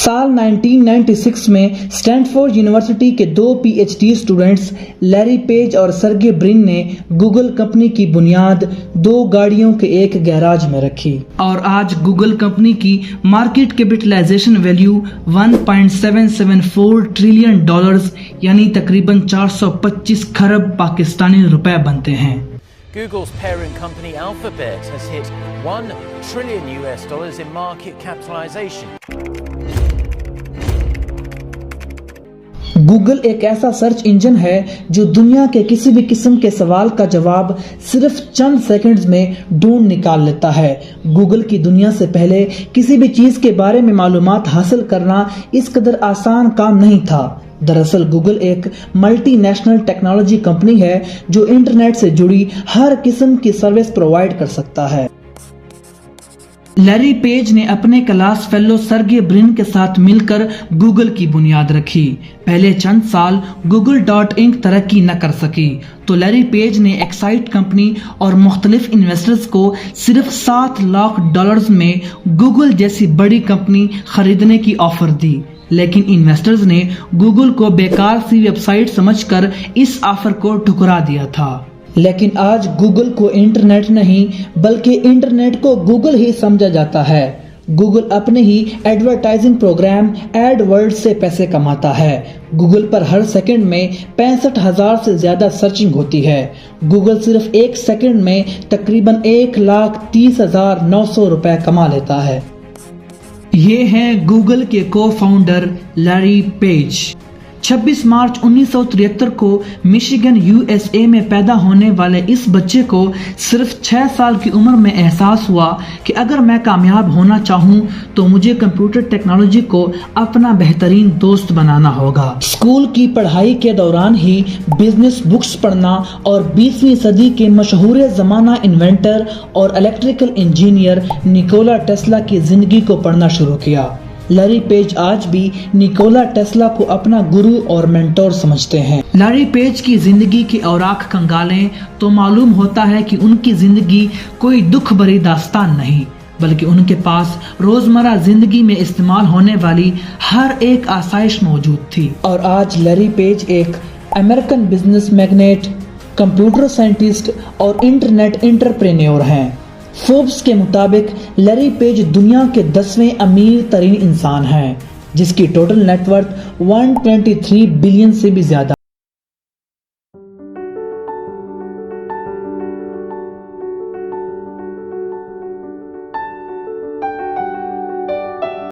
سال 1996 میں Stanford university کے 2 PhD اسٹوڈنٹس لیری پیج اور سرگے برن نے گوگل کمپنی کی بنیاد 2 گاڑیوں کے ایک گیراج میں رکھی اور آج گوگل کمپنی کی مارکیٹ کیپٹلائزیشن ویلیو $1.774 ٹریلین یعنی تقریباً 425 کھرب پاکستانی روپے بنتے ہیں۔ Google's parent company Alphabet has hit $1 trillion in market capitalization. Google ایک ایسا سرچ انجن ہے جو دنیا کے کسی بھی قسم کے سوال کا جواب صرف چند سیکنڈز میں ڈھونڈ نکال لیتا ہے۔ گوگل کی دنیا سے پہلے کسی بھی چیز کے بارے میں معلومات حاصل کرنا اس قدر آسان کام نہیں تھا۔ دراصل گوگل ایک ملٹی نیشنل ٹیکنالوجی کمپنی ہے جو انٹرنیٹ سے جڑی ہر قسم کی سروس پرووائڈ کر سکتا ہے۔ لیری پیج نے اپنے کلاس فیلو سرگے برن کے ساتھ مل کر گوگل کی بنیاد رکھی۔ پہلے چند سال Google.Inc ترقی نہ کر سکی تو لیری پیج نے ایکسائٹ کمپنی اور مختلف انویسٹرز کو صرف $7 لاکھ میں گوگل جیسی بڑی کمپنی خریدنے کی آفر دی، لیکن انویسٹرز نے گوگل کو بیکار سی ویب سائٹ سمجھ کر اس آفر کو ٹھکرا دیا تھا۔ لیکن آج گوگل کو انٹرنیٹ نہیں بلکہ انٹرنیٹ کو گوگل ہی سمجھا جاتا ہے۔ گوگل اپنے ہی ایڈورٹائزنگ پروگرام ایڈ ورڈ سے پیسے کماتا ہے۔ گوگل پر ہر سیکنڈ میں 65,000 سے زیادہ سرچنگ ہوتی ہے۔ گوگل صرف ایک سیکنڈ میں تقریباً 1,30,900 روپے کما لیتا ہے۔ یہ ہیں گوگل کے کو فاؤنڈر لیری پیج۔ 26 مارچ 1973 کو مشیگن USA میں پیدا ہونے والے اس بچے کو صرف 6 سال کی عمر میں احساس ہوا کہ اگر میں کامیاب ہونا چاہوں تو مجھے کمپیوٹر ٹیکنالوجی کو اپنا بہترین دوست بنانا ہوگا۔ اسکول کی پڑھائی کے دوران ہی بزنس بکس پڑھنا اور 20ویں صدی کے مشہور زمانہ انوینٹر اور الیکٹریکل انجینئر نیکولا ٹیسلا کی زندگی کو پڑھنا شروع کیا۔ لیری پیج آج بھی نیکولا ٹیسلا کو اپنا گرو اور مینٹور سمجھتے ہیں۔ لیری پیج کی زندگی کی اوراق کنگالیں تو معلوم ہوتا ہے کہ ان کی زندگی کوئی دکھ بھری داستان نہیں، بلکہ ان کے پاس روزمرہ زندگی میں استعمال ہونے والی ہر ایک آسائش موجود تھی۔ اور آج لیری پیج ایک American business magnate, computer scientist اور انٹرنیٹ انٹرپرینیور ہیں۔ فوربس کے مطابق لیری پیج دنیا کے 10ویں امیر ترین انسان ہیں، جس کی ٹوٹل نیٹ ورتھ $123 بلین سے بھی زیادہ